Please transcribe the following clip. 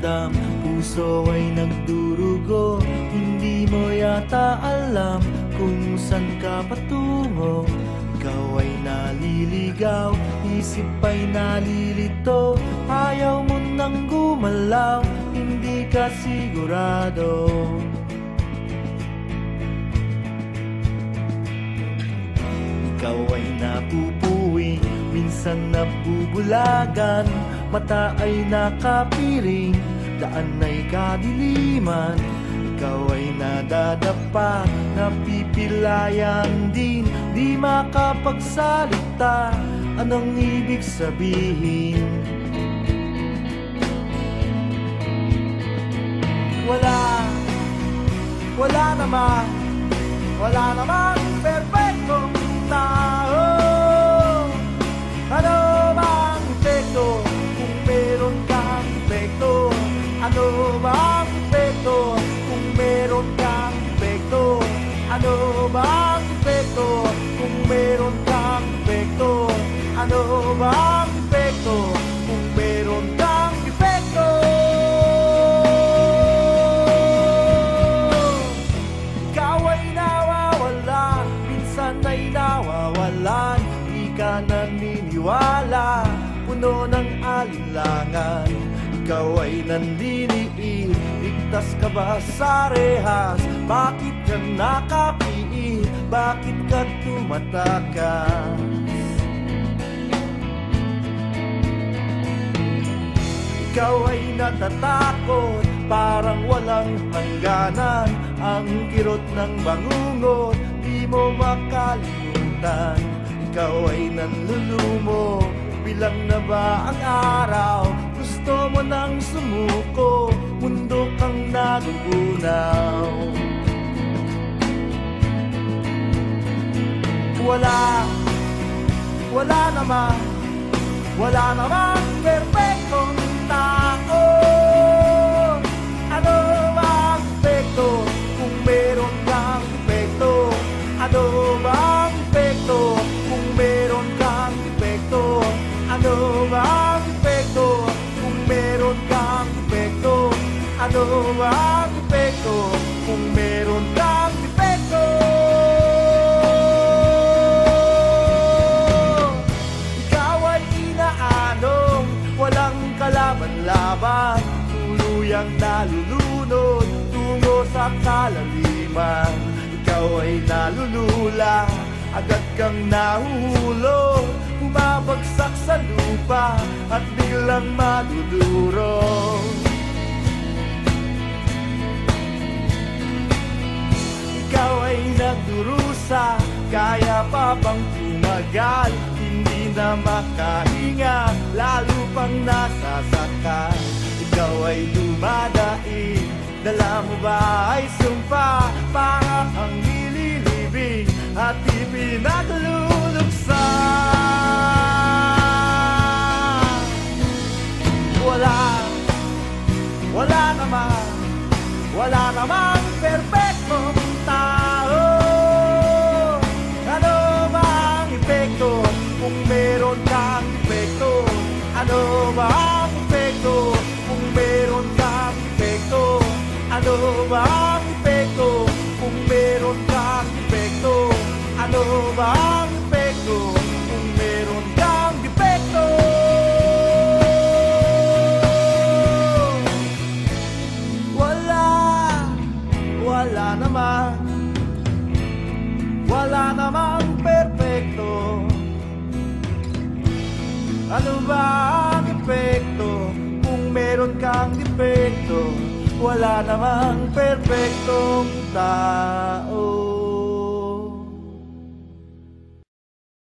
pakiramdam, puso ay nagdurugo. Hindi mo yata alam kung saan ka patungo. Ikaw ay naliligaw, isip ay nalilito. Ayaw mo nang gumalaw, hindi ka sigurado. Ikaw ay napupuwing, minsan nabubulagan. Mata ay nakapiring, daan ay kadiliman. Ikaw ay nadadapa, napipilayan din. Di makapagsalita, anong ibig sabihin? Wala namang perfectong tao. Ano bang epekto kung meron kang epekto? Ano bang epekto kung meron kang epekto? Ano bang epekto kung meron kang epekto? Ano bang epekto kung meron kang epekto? Ikaw ay nawawala, minsan ay nawawalan. Di ka naniniwala, puno ng alinlangan. Ikaw ay nandiniin, ligtas ka ba sa rehas? Bakit ka nakapiit? Bakit ka tumatakas? Ikaw ay natatakot, parang walang hangganan. Ang kirot ng bangungot, di mo makalimutan. Ikaw ay nanlulumo, bilang na ba ang araw? Gusto mo nang sumuko, mundo kang nagugunaw. Wala namang perfectong tao. Ano bang epekto kung meron kang epekto? Ano bang epekto kung meron kang epekto? Ano bang epekto kung meron kang epekto? Ano bang epekto kung meron kang epekto? Ikaw ay inaanong walang kalaban-laban, tuluyang nalulunod tungo sa kalaliman. Ikaw ay nalulula, agad kang nahuhulog, bumabagsak sa lupa at biglang madudurog. Ikaw ay nagdurusa, kaya pa bang tumagal? Hindi na makahinga, lalo pang nasasaktan. Ikaw ay dumadaig, dala mo ba ay sumpa? Para kang nililibing at ipinagluluksa. Wala namang perfectong tao. Ano bang epekto kung meron kang epekto? Ano bang epekto kung meron kang epekto? Ano bang epekto kung meron kang epekto? Ano bang epekto kung meron kang epekto? Wala namang perfecto. Ano ba ang epekto kung meron kang epekto? Wala namang perfectong tao.